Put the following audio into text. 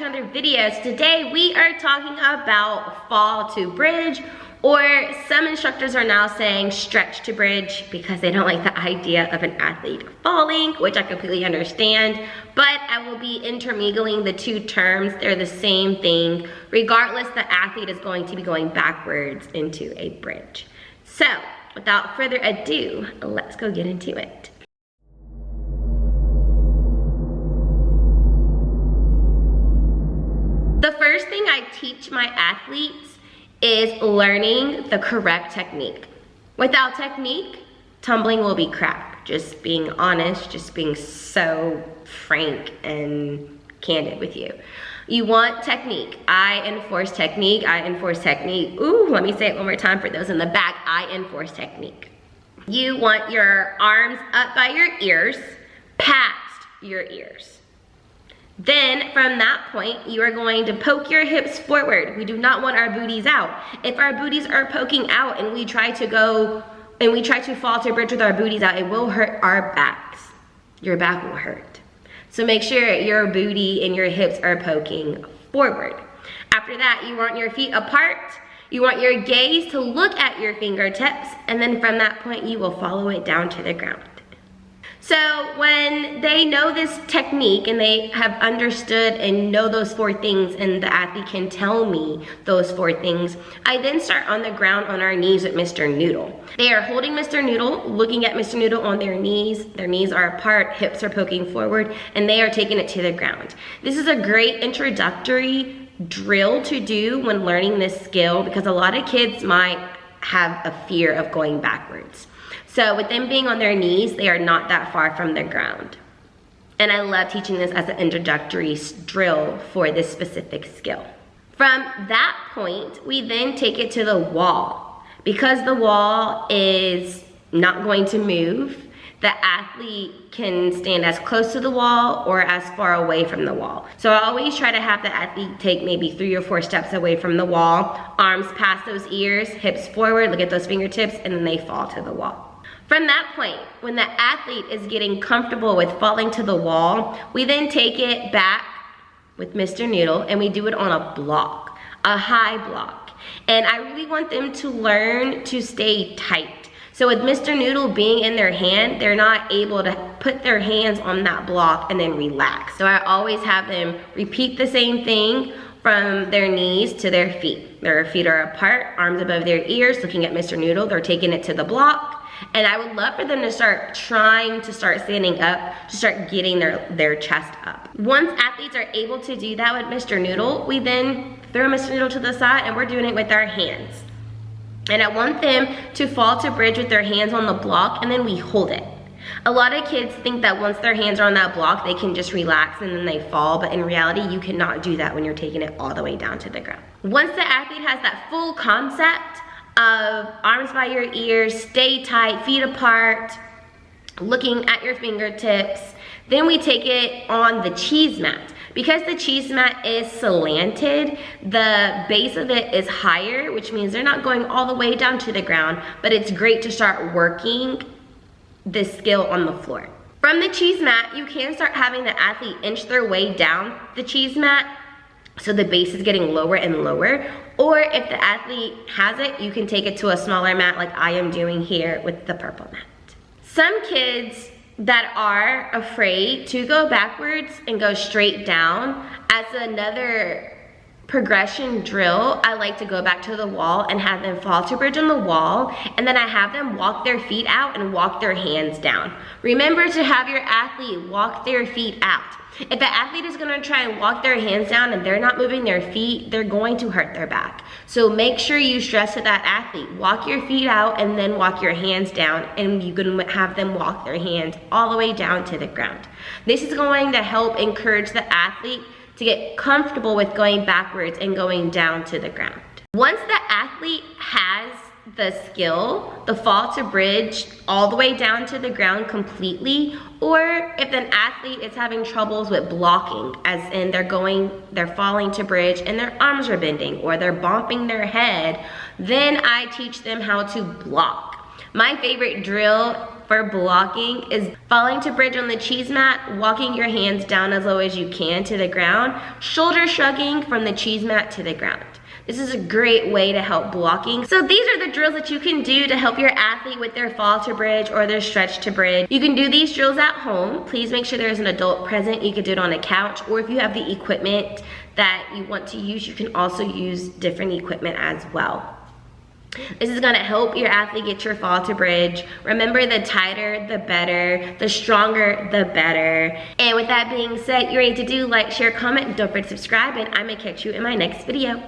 to another video. So today we are talking about fall to bridge, or some instructors are now saying stretch to bridge because they don't like the idea of an athlete falling, which I completely understand, but I will be intermingling the two terms. They're the same thing. Regardless, the athlete is going to be going backwards into a bridge. So without further ado, let's go get into it. The first thing I teach my athletes is learning the correct technique. Without technique, tumbling will be crap. Just being honest, just being so frank and candid with you. You want technique. I enforce technique, I enforce technique. Ooh, let me say it one more time for those in the back. I enforce technique. You want your arms up by your ears, past your ears. Then from that point, you are going to poke your hips forward. We do not want our booties out. If our booties are poking out and we try to fall to bridge with our booties out, it will hurt our backs. Your back will hurt. So make sure your booty and your hips are poking forward. After that, you want your feet apart. You want your gaze to look at your fingertips, and then from that point, you will follow it down to the ground. So when they know this technique and they have understood and know those four things, and the athlete can tell me those four things, I then start on the ground on our knees with Mr. Noodle. They are holding Mr. Noodle, looking at Mr. Noodle on their knees. Their knees are apart, hips are poking forward, and they are taking it to the ground. This is a great introductory drill to do when learning this skill, because a lot of kids might have a fear of going backwards. So with them being on their knees, they are not that far from the ground. And I love teaching this as an introductory drill for this specific skill. From that point, we then take it to the wall. Because the wall is not going to move, the athlete can stand as close to the wall or as far away from the wall. So I always try to have the athlete take maybe 3 or 4 steps away from the wall, arms past those ears, hips forward, look at those fingertips, and then they fall to the wall. From that point, when the athlete is getting comfortable with falling to the wall, we then take it back with Mr. Noodle and we do it on a block, a high block. And I really want them to learn to stay tight. So with Mr. Noodle being in their hand, they're not able to put their hands on that block and then relax. So I always have them repeat the same thing from their knees to their feet. Their feet are apart, arms above their ears, looking at Mr. Noodle. They're taking it to the block. And I would love for them to start standing up, to start getting their chest up. Once athletes are able to do that with Mr. Noodle, we then throw Mr. Noodle to the side and we're doing it with our hands. And I want them to fall to bridge with their hands on the block, and then we hold it. A lot of kids think that once their hands are on that block, they can just relax and then they fall, but in reality, you cannot do that when you're taking it all the way down to the ground. Once the athlete has that full concept of arms by your ears, stay tight, feet apart, looking at your fingertips, then we take it on the cheese mat. Because the cheese mat is slanted, the base of it is higher, which means they're not going all the way down to the ground, but it's great to start working this skill on the floor. From the cheese mat, you can start having the athlete inch their way down the cheese mat, so the base is getting lower and lower. Or if the athlete has it, you can take it to a smaller mat like I am doing here with the purple mat. Some kids that are afraid to go backwards and go straight down, as another progression drill, I like to go back to the wall and have them fall to bridge on the wall, and then I have them walk their feet out and walk their hands down. Remember to have your athlete walk their feet out. If the athlete is gonna try and walk their hands down and they're not moving their feet, they're going to hurt their back. So make sure you stress to that athlete, walk your feet out and then walk your hands down, and you can have them walk their hands all the way down to the ground. This is going to help encourage the athlete to get comfortable with going backwards and going down to the ground. Once the athlete has the skill, the fall to bridge all the way down to the ground completely, or if an athlete is having troubles with blocking, as in they're falling to bridge and their arms are bending or they're bumping their head, then I teach them how to block. My favorite drill for blocking is falling to bridge on the cheese mat, walking your hands down as low as you can to the ground, shoulder shrugging from the cheese mat to the ground. This is a great way to help blocking. So these are the drills that you can do to help your athlete with their fall to bridge or their stretch to bridge. You can do these drills at home. Please make sure there's an adult present. You could do it on a couch, or if you have the equipment that you want to use, you can also use different equipment as well. This is gonna help your athlete get your fall to bridge. Remember, the tighter, the better. The stronger, the better. And with that being said, you're ready to do like, share, comment. Don't forget to subscribe, and I'm gonna catch you in my next video.